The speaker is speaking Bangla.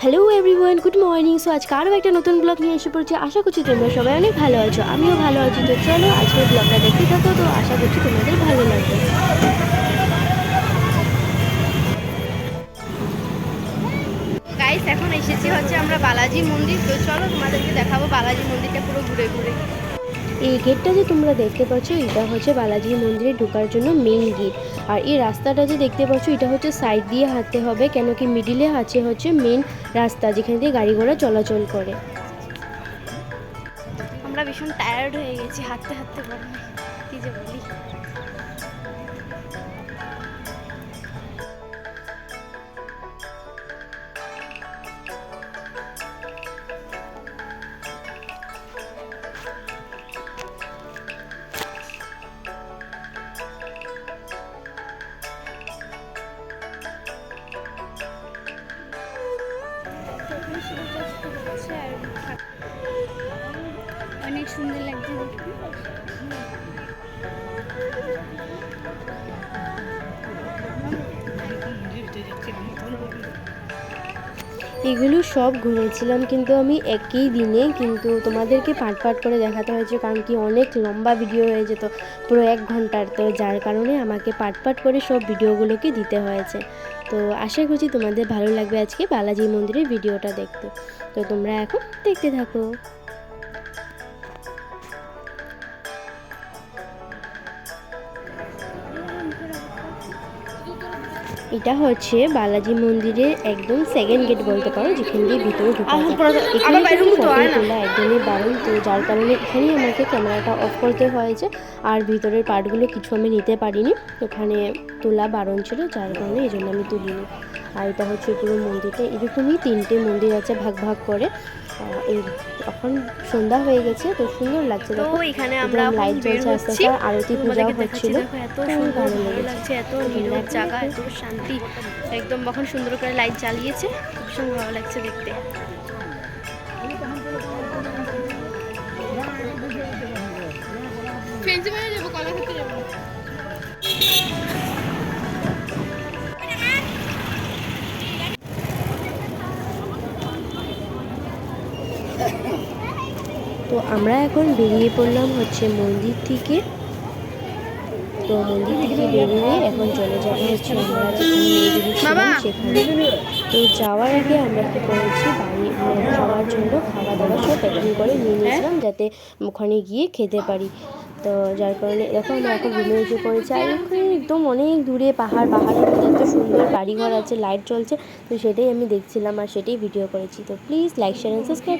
Hello everyone, good morning. So আজকে আরও একটা নতুন ব্লগ নিয়ে এসে পড়ছি। আশা করছি তোমরা সবাই অনেক ভালো আছো, আমিও ভালো আছি। তো চলো আজকের ব্লগটা দেখতে থাকো। তো আশা করছি তোমাদের ভালো লাগবে। গাইস, এখন এসেছি হচ্ছে আমরা বালাজি মন্দির। তো চলো তোমাদেরকে দেখাবো বালাজি মন্দিরটা পুরো ঘুরে ঘুরে। এই গেটটা যে তোমরা দেখতে পাচ্ছ, এটা হচ্ছে বালাজি মন্দিরে ঢোকার জন্য মেইন গেট। আর এই রাস্তাটা যে দেখতে পাচ্ছ, এটা হচ্ছে সাইড দিয়ে হাঁটতে হবে, কেন কি মিডিলে আছে হচ্ছে মেন রাস্তা, যেখান দিয়ে গাড়ি ঘোড়া চলাচল করে। আমরা ভীষণ টায়ার্ড হয়ে গেছি হাঁটতে হাঁটতে, গরমে কি যে বলি। অনেক সুন্দর লাগছে দেখতে। এগুলো সব ঘুরেছিলাম কিন্তু আমি একই দিনে, কিন্তু তোমাদেরকে পার্ট পার্ট করে দেখাতে হয়েছে, কারণ কি অনেক লম্বা ভিডিও হয়ে যেত, পুরো 1 ঘন্টার। তো যার কারণে আমাকে পার্ট পার্ট করে সব ভিডিওগুলোকে দিতে হয়েছে। তো আশা করছি তোমাদের ভালো লাগবে আজকে বালাজি মন্দিরের ভিডিওটা দেখতে। তো তোমরা এখন দেখতে থাকো। এটা হচ্ছে বালাজি মন্দিরের একদম সেকেন্ড গেট বলতে পারো, যেখান দিয়ে ভিতরে ঢোকা যায়। এখানে কিন্তু ফটো তোলা একদমই বারণ। তো যার কারণে এখানেই আমাকে ক্যামেরাটা অফ করতে হয়েছে, আর ভিতরের পার্টগুলো কিছু আমি নিতে পারিনি, ওখানে তোলা বারণ ছিল, যার কারণে এই জন্য আমি তুলিনি। আর এটা হচ্ছে পুরো মন্দিরটা এরকমই 3টে মন্দির আছে ভাগ ভাগ করে। এই এখন সন্ধ্যা হয়ে গেছে, তো সুন্দর লাগছে। দেখো এখানে আমরা লাইট জ্বলছে, আস্তে আস্তে আরতি পূজা হচ্ছিল। এত সুন্দর ভালো লাগছে, এত নীরব জায়গা, এত শান্তি একদম। এখন সুন্দর করে লাইট জ্বালিয়েছে, ভীষণ ভালো লাগছে দেখতে। তো আমরা এখন বেরিয়ে পড়লাম হচ্ছে মন্দির থেকে। তো মন্দির থেকে বেরিয়ে এখন চলে যাবো হচ্ছে আমরা যেখানে মেয়েছিলাম সেখানে। তো যাওয়ার আগে আমরা কী করেছি, বাড়ি খাওয়ার জন্য খাওয়া দাওয়া সব প্যাকিং করে নিয়ে নিয়েছিলাম, যাতে ওখানে গিয়ে খেতে পারি। তো যার কারণে দেখো আমরা এখন রুমে এসে পড়েছি। আর ওখানে একদম অনেক দূরে পাহাড়ের মধ্যে এত সুন্দর বাড়িঘর আছে, লাইট জ্বলছে, তো সেটাই আমি দেখছিলাম আর সেটাই ভিডিও করেছি। তো please like share and subscribe.